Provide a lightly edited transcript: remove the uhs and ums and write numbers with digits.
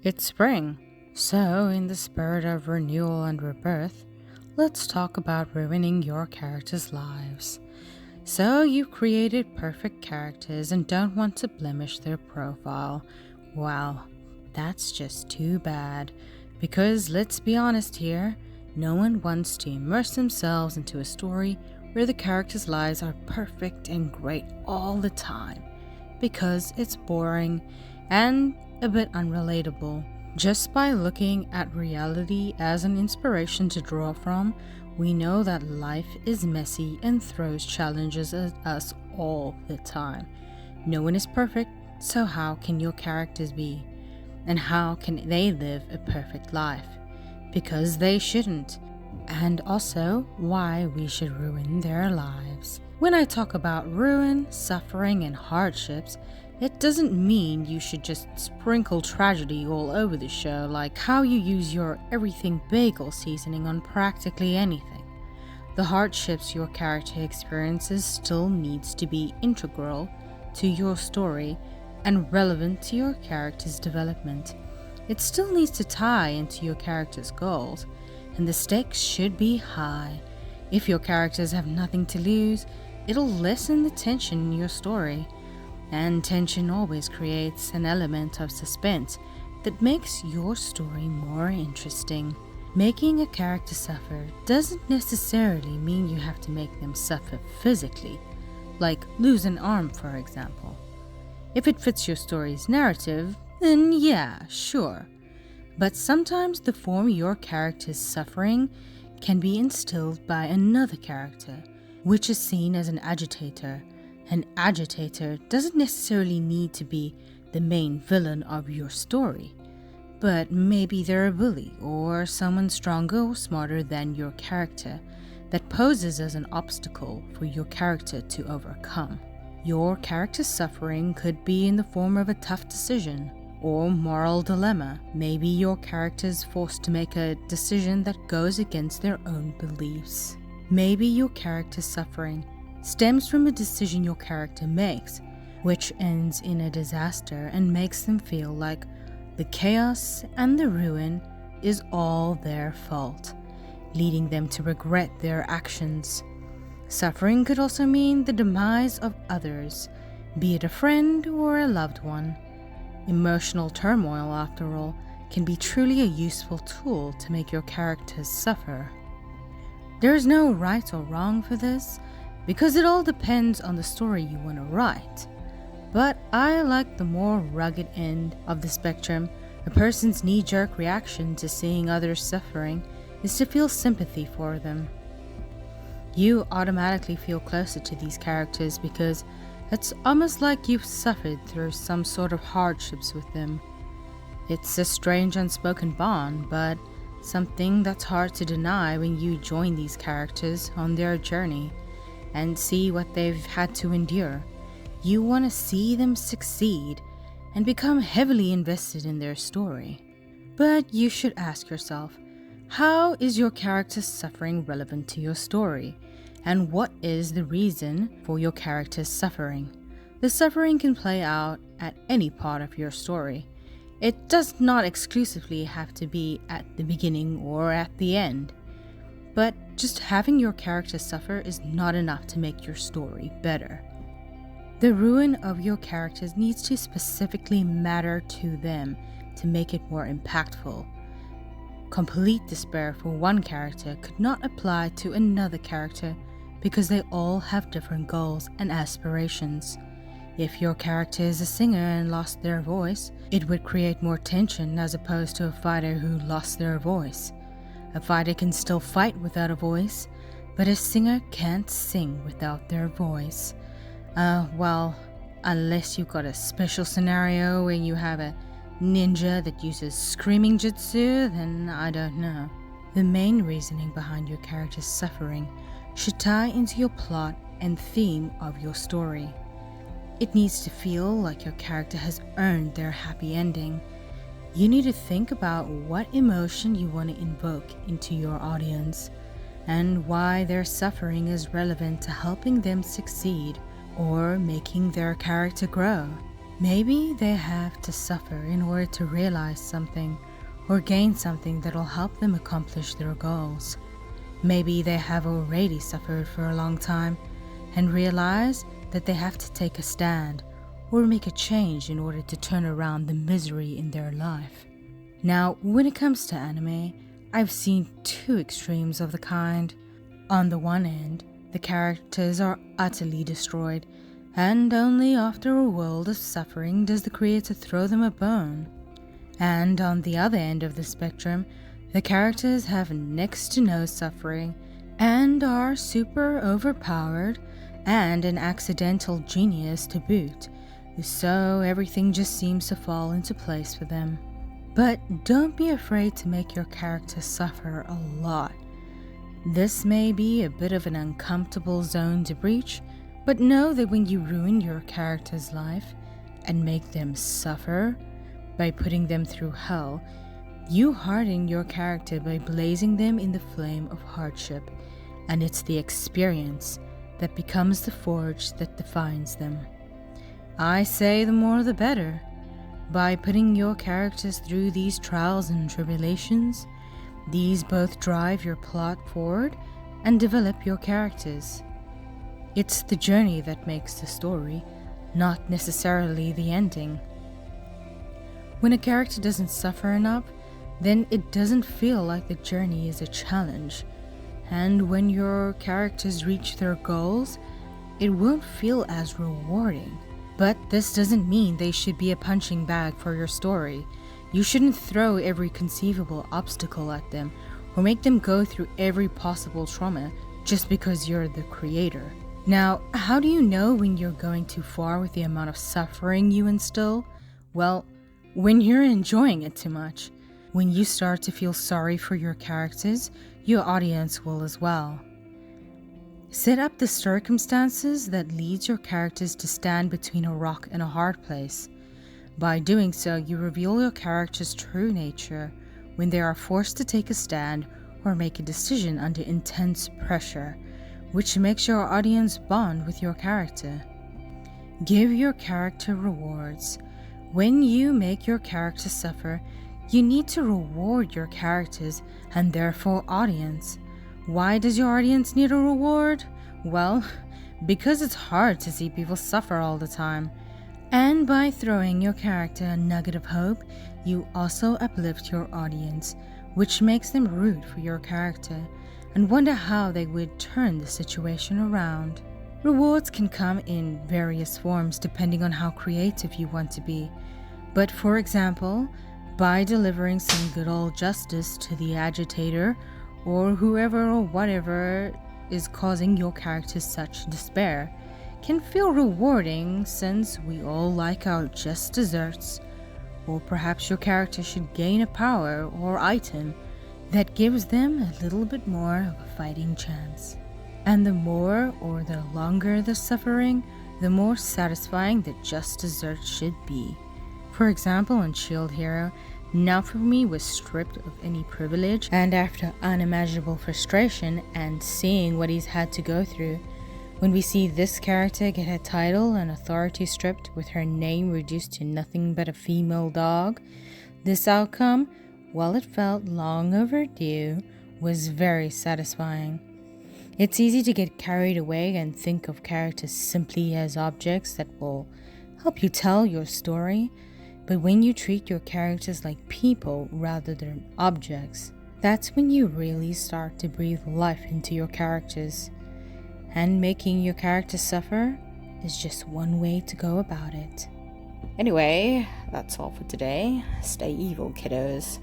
It's spring, so in the spirit of renewal and rebirth, let's talk about ruining your characters' lives. So you've created perfect characters and don't want to blemish their profile. Well, that's just too bad. Because let's be honest here, no one wants to immerse themselves into a story where the characters' lives are perfect and great all the time. Because it's boring and a bit unrelatable. Just by looking at reality as an inspiration to draw from, we know that life is messy and throws challenges at us all the time. No one is perfect, so how can your characters be? And how can they live a perfect life? Because they shouldn't. And also, why we should ruin their lives. When I talk about ruin, suffering, and hardships, it doesn't mean you should just sprinkle tragedy all over the show like how you use your everything bagel seasoning on practically anything. The hardships your character experiences still needs to be integral to your story and relevant to your character's development. It still needs to tie into your character's goals, and the stakes should be high. If your characters have nothing to lose, it'll lessen the tension in your story. And tension always creates an element of suspense that makes your story more interesting. Making a character suffer doesn't necessarily mean you have to make them suffer physically, like lose an arm, for example. If it fits your story's narrative, then yeah, sure. But sometimes the form your character's suffering can be instilled by another character, which is seen as an agitator. An agitator doesn't necessarily need to be the main villain of your story, but maybe they're a bully or someone stronger or smarter than your character that poses as an obstacle for your character to overcome. Your character's suffering could be in the form of a tough decision or moral dilemma. Maybe your character's forced to make a decision that goes against their own beliefs. Maybe your character's suffering stems from a decision your character makes, which ends in a disaster and makes them feel like the chaos and the ruin is all their fault, leading them to regret their actions. Suffering could also mean the demise of others, be it a friend or a loved one. Emotional turmoil, after all, can be truly a useful tool to make your characters suffer. There is no right or wrong for this, because it all depends on the story you want to write. But I like the more rugged end of the spectrum. A person's knee-jerk reaction to seeing others suffering is to feel sympathy for them. You automatically feel closer to these characters because it's almost like you've suffered through some sort of hardships with them. It's a strange unspoken bond, but something that's hard to deny when you join these characters on their journey and see what they've had to endure. You want to see them succeed and become heavily invested in their story. But you should ask yourself, how is your character's suffering relevant to your story? And what is the reason for your character's suffering? The suffering can play out at any part of your story. It does not exclusively have to be at the beginning or at the end. But just having your character suffer is not enough to make your story better. The ruin of your characters needs to specifically matter to them to make it more impactful. Complete despair for one character could not apply to another character because they all have different goals and aspirations. If your character is a singer and lost their voice, it would create more tension as opposed to a fighter who lost their voice. A fighter can still fight without a voice, but a singer can't sing without their voice. Well, unless you've got a special scenario where you have a ninja that uses screaming jutsu, then I don't know. The main reasoning behind your character's suffering should tie into your plot and theme of your story. It needs to feel like your character has earned their happy ending. You need to think about what emotion you want to invoke into your audience and why their suffering is relevant to helping them succeed or making their character grow. Maybe they have to suffer in order to realize something or gain something that'll help them accomplish their goals. Maybe they have already suffered for a long time and realize that they have to take a stand or make a change in order to turn around the misery in their life. Now, when it comes to anime, I've seen two extremes of the kind. On the one end, the characters are utterly destroyed, and only after a world of suffering does the creator throw them a bone. And on the other end of the spectrum, the characters have next to no suffering and are super overpowered and an accidental genius to boot, so everything just seems to fall into place for them. But don't be afraid to make your character suffer a lot. This may be a bit of an uncomfortable zone to breach, but know that when you ruin your character's life and make them suffer by putting them through hell, you harden your character by blazing them in the flame of hardship, and it's the experience that becomes the forge that defines them. I say the more the better. By putting your characters through these trials and tribulations, these both drive your plot forward and develop your characters. It's the journey that makes the story, not necessarily the ending. When a character doesn't suffer enough, then it doesn't feel like the journey is a challenge. And when your characters reach their goals, it won't feel as rewarding. But this doesn't mean they should be a punching bag for your story. You shouldn't throw every conceivable obstacle at them or make them go through every possible trauma just because you're the creator. Now, how do you know when you're going too far with the amount of suffering you instill? Well, when you're enjoying it too much. When you start to feel sorry for your characters, your audience will as well. Set up the circumstances that leads your characters to stand between a rock and a hard place. By doing so, you reveal your character's true nature when they are forced to take a stand or make a decision under intense pressure, which makes your audience bond with your character. Give your character rewards. When you make your character suffer, you need to reward your characters and therefore audience. Why does your audience need a reward? Well, because it's hard to see people suffer all the time. And by throwing your character a nugget of hope, you also uplift your audience, which makes them root for your character and wonder how they would turn the situation around. Rewards can come in various forms depending on how creative you want to be. But for example, by delivering some good old justice to the agitator or whoever or whatever is causing your character such despair, can feel rewarding since we all like our just desserts. Or perhaps your character should gain a power or item that gives them a little bit more of a fighting chance. And the more or the longer the suffering, the more satisfying the just dessert should be. For example, in Shield Hero, Naofumi was stripped of any privilege, and after unimaginable frustration and seeing what he's had to go through, when we see this character get her title and authority stripped with her name reduced to nothing but a female dog, this outcome, while it felt long overdue, was very satisfying. It's easy to get carried away and think of characters simply as objects that will help you tell your story, but when you treat your characters like people rather than objects, that's when you really start to breathe life into your characters. And making your character suffer is just one way to go about it. Anyway, that's all for today. Stay evil, kiddos.